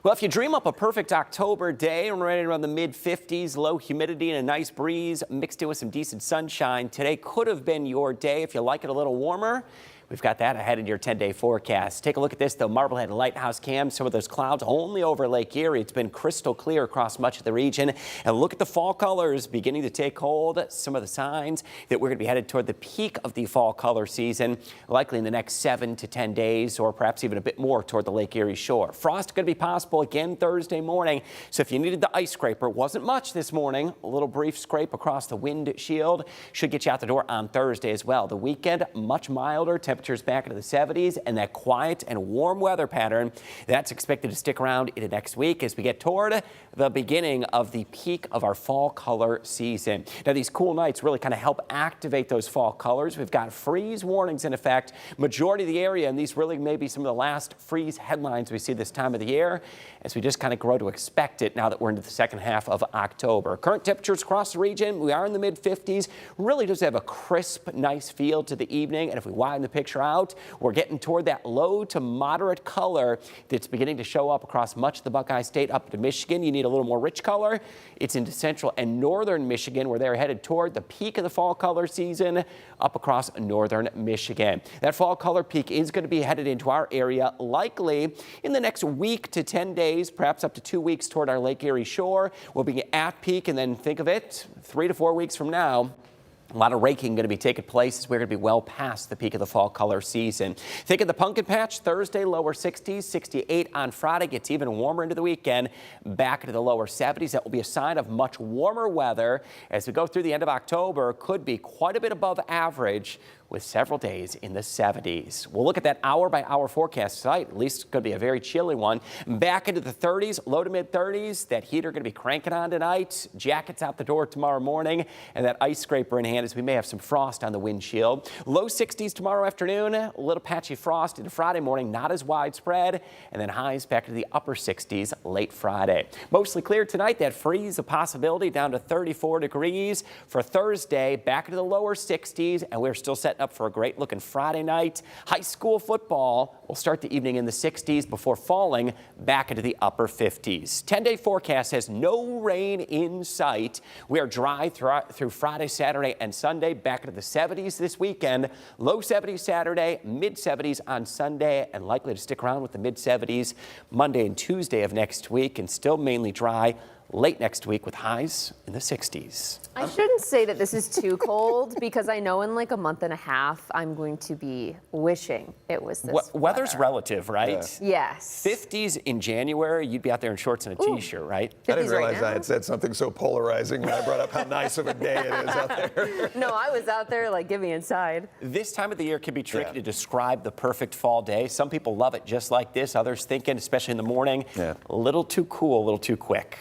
Well, if you dream up a perfect October day, we're right around the mid-50s, low humidity and a nice breeze mixed in with some decent sunshine. Today could have been your day if you like it a little warmer. We've got that ahead in your 10-day forecast. Take a look at this, though. Marblehead Lighthouse Cam, some of those clouds only over Lake Erie. It's been crystal clear across much of the region. And look at the fall colors beginning to take hold. Some of the signs that we're going to be headed toward the peak of the fall color season, likely in the next 7 to 10 days, or perhaps even a bit more toward the Lake Erie shore. Frost going to be possible again Thursday morning. So if you needed the ice scraper, wasn't much this morning. A little brief scrape across the windshield should get you out the door on Thursday as well. The weekend, much milder. Temperatures back into the 70s, and that quiet and warm weather pattern that's expected to stick around into next week as we get toward the beginning of the peak of our fall color season. Now, these cool nights really kind of help activate those fall colors. We've got freeze warnings in effect majority of the area, and these really may be some of the last freeze headlines we see this time of the year as we just kind of grow to expect it now that we're into the second half of October. Current temperatures across the region, we are in the mid-50s. Really does have a crisp, nice feel to the evening, and if we widen the picture out, we're getting toward that low to moderate color that's beginning to show up across much of the Buckeye State up to Michigan. You need a little more rich color. It's into central and northern Michigan where they're headed toward the peak of the fall color season up across northern Michigan. That fall color peak is going to be headed into our area likely in the next week to 10 days, perhaps up to 2 weeks toward our Lake Erie shore. We'll be at peak, and then think of it 3 to 4 weeks from now. A lot of raking going to be taking place as we're going to be well past the peak of the fall color season. Think of the pumpkin patch Thursday, lower 60s, 68 on Friday. Gets even warmer into the weekend, back into the lower 70s. That will be a sign of much warmer weather as we go through the end of October. Could be quite a bit above average with several days in the 70s. We'll look at that hour-by-hour forecast tonight. At least it's going to be a very chilly one. Back into the 30s, low to mid-30s. That heater going to be cranking on tonight. Jackets out the door tomorrow morning, and that ice scraper in hand as we may have some frost on the windshield. Low 60s tomorrow afternoon. A little patchy frost into Friday morning, not as widespread. And then highs back to the upper 60s late Friday. Mostly clear tonight. That freeze a possibility down to 34 degrees. For Thursday, back into the lower 60s, and we're still setting up for a great looking Friday night. High school football will start the evening in the 60s before falling back into the upper 50s. 10-day forecast has no rain in sight. We are dry through Friday, Saturday, and Sunday. Back into the 70s this weekend. Low 70s Saturday, mid 70s on Sunday, and likely to stick around with the mid 70s Monday and Tuesday of next week, and still mainly dry late next week with highs in the 60s. I shouldn't say that this is too cold because I know in like a month and a half I'm going to be wishing it was this Weather's weather. relative, right? Yeah. Yes. 50s in January, you'd be out there in shorts and a t-shirt, right? I didn't realize right I had said something so polarizing when I brought up how nice of a day it is out there. No, I was out there like, get me inside. This time of the year can be tricky to describe the perfect fall day. Some people love it just like this. Others thinking, especially in the morning, a little too cool, a little too quick.